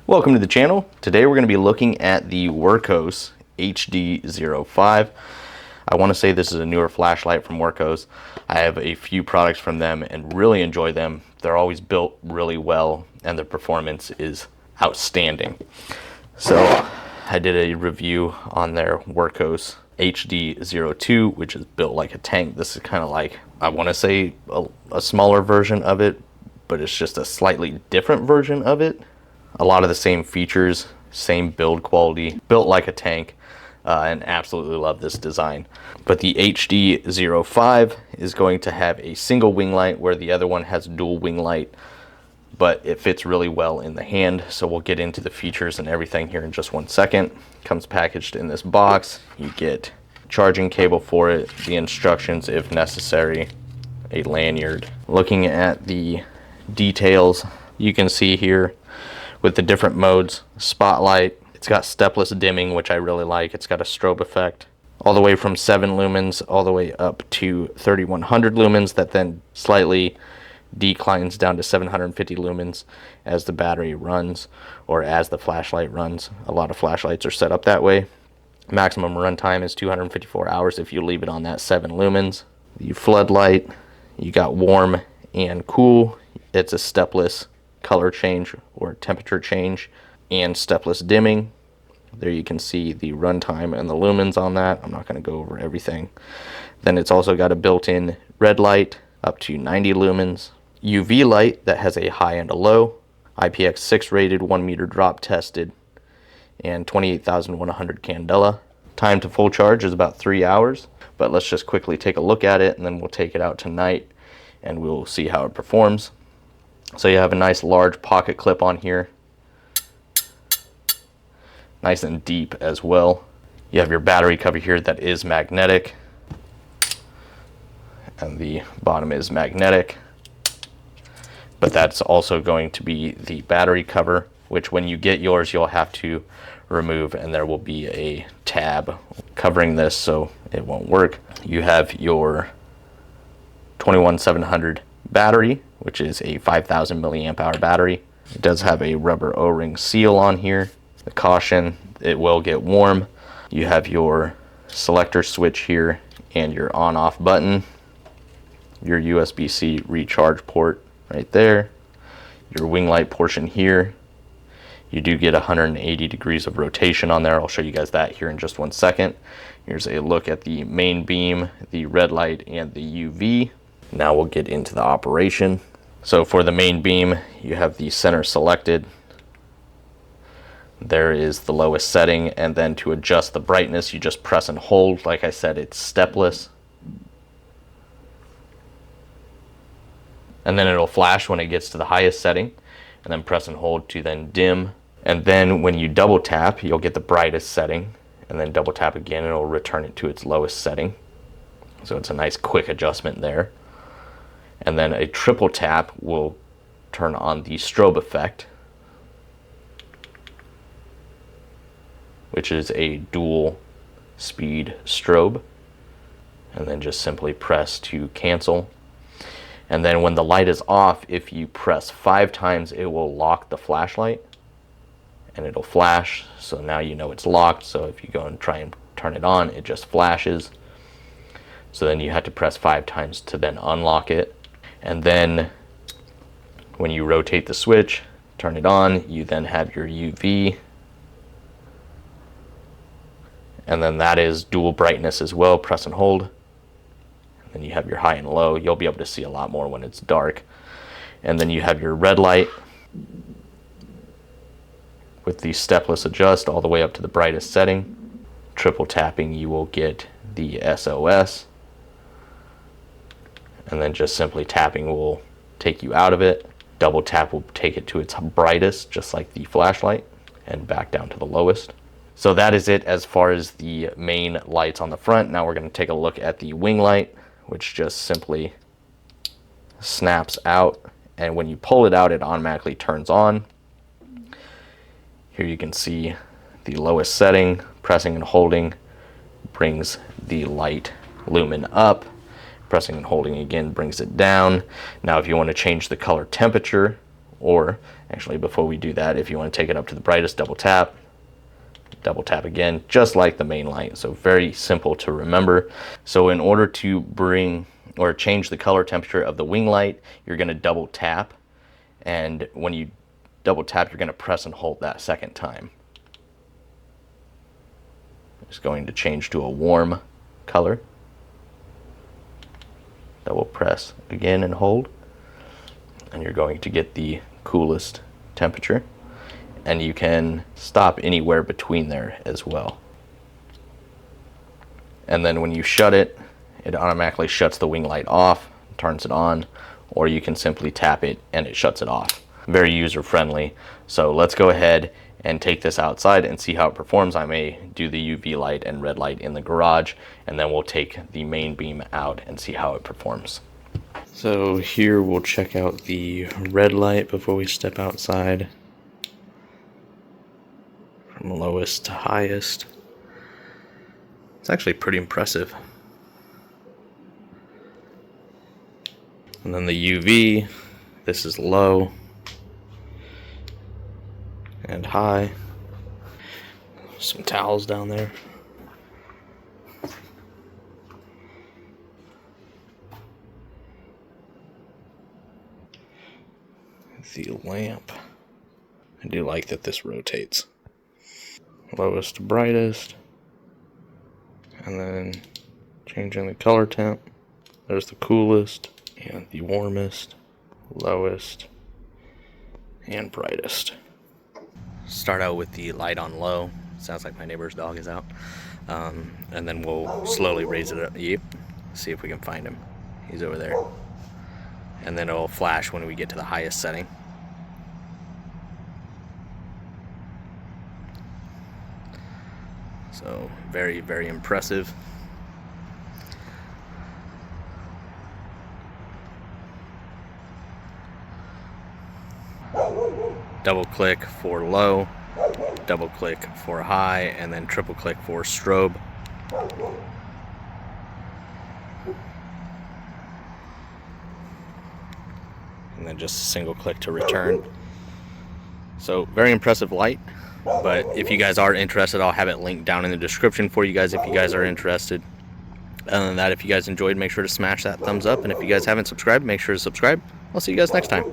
Welcome to the channel. Today we're going to be looking at the Wurkkos HD05. I want to say this is a newer flashlight from Wurkkos. I have a few products from them and really enjoy them. They're always built really well and their performance is outstanding. So I did a review on their Wurkkos HD02, which is built like a tank. This is kind of like, I want to say a smaller version of it, but it's just a slightly different version of it. A lot of the same features, same build quality, built like a tank, and absolutely love this design. But the HD05 is going to have a single wing light where the other one has dual wing light, but it fits really well in the hand. So we'll get into the features and everything here in just one second. Comes packaged in this box. You get charging cable for it, the instructions if necessary, a lanyard. Looking at the details, you can see here with the different modes, spotlight, it's got stepless dimming, which I really like. It's got a strobe effect all the way from 7 lumens all the way up to 3100 lumens, that then slightly declines down to 750 lumens as the battery runs or as the flashlight runs. A lot of flashlights are set up that way. Maximum runtime is 254 hours if you leave it on that 7 lumens. The floodlight, you got warm and cool. It's a stepless color change or temperature change and stepless dimming. There you can see the runtime and the lumens on that. I'm not going to go over everything. Then it's also got a built-in red light up to 90 lumens, UV light that has a high and a low, IPX6 rated, 1 meter drop tested, and 28,100 candela. Time to full charge is about 3 hours, but let's just quickly take a look at it and then we'll take it out tonight and we'll see how it performs. So you have a nice large pocket clip on here, nice and deep as well. You have your battery cover here that is magnetic, and the bottom is magnetic, but that's also going to be the battery cover, which when you get yours you'll have to remove, and there will be a tab covering this so it won't work. You have your 21700 battery, which is a 5000 milliamp hour battery. It does have a rubber O-ring seal on here. The caution, it will get warm. You have your selector switch here and your on-off button, your USB-C recharge port right there, your wing light portion here. You do get 180 degrees of rotation on there. I'll show you guys that here in just one second. Here's a look at the main beam, the red light, and the UV. Now we'll get into the operation. So for the main beam, you have the center selected. There is the lowest setting, and then to adjust the brightness, you just press and hold. Like I said, it's stepless. And then it'll flash when it gets to the highest setting, and then press and hold to then dim. And then when you double tap, you'll get the brightest setting, and then double tap again, and it'll return it to its lowest setting. So it's a nice quick adjustment there. And then a triple tap will turn on the strobe effect, which is a dual speed strobe. And then just simply press to cancel. And then when the light is off, if you press 5 times, it will lock the flashlight and it'll flash. So now you know it's locked. So if you go and try and turn it on, it just flashes. So then you have to press 5 times to then unlock it. And then when you rotate the switch, turn it on, you then have your UV. And then that is dual brightness as well. Press and hold. And then you have your high and low. You'll be able to see a lot more when it's dark. And then you have your red light with the stepless adjust all the way up to the brightest setting. Triple tapping, you will get the SOS. And then just simply tapping will take you out of it. Double tap will take it to its brightest, just like the flashlight, and back down to the lowest. So that is it as far as the main lights on the front. Now we're going to take a look at the wing light, which just simply snaps out, and when you pull it out, it automatically turns on. Here you can see the lowest setting. Pressing and holding brings the light lumen up. Pressing and holding again brings it down. Now if you want to change the color temperature Or actually, before we do that, if you want to take it up to the brightest, double tap again, just like the main light. So very simple to remember. So in order to bring or change the color temperature of the wing light, you're going to double tap, and when you double tap, you're going to press and hold that second time. It's going to change to a warm color. Double press again and hold, and you're going to get the coolest temperature. And you can stop anywhere between there as well. And then when you shut it, it automatically shuts the wing light off, turns it on, or you can simply tap it and it shuts it off. Very user friendly. So let's go ahead and take this outside and see how it performs. I may do the UV light and red light in the garage, and then we'll take the main beam out and see how it performs. So here we'll check out the red light before we step outside. From lowest to highest. It's actually pretty impressive. And then the UV, this is low and high. Some towels down there. The lamp. I do like that this rotates. Lowest to brightest, and then changing the color temp. There's the coolest and the warmest, lowest and brightest. Start out with the light on low. Sounds like my neighbor's dog is out. And then we'll slowly raise it up. Yep. See if we can find him. He's over there. And then it'll flash when we get to the highest setting. So very, very impressive. Double click for low, double click for high, and then triple click for strobe. And then just a single click to return. So very impressive light. But if you guys are interested, I'll have it linked down in the description for you guys if you guys are interested. Other than that, if you guys enjoyed, make sure to smash that thumbs up. And if you guys haven't subscribed, make sure to subscribe. I'll see you guys next time.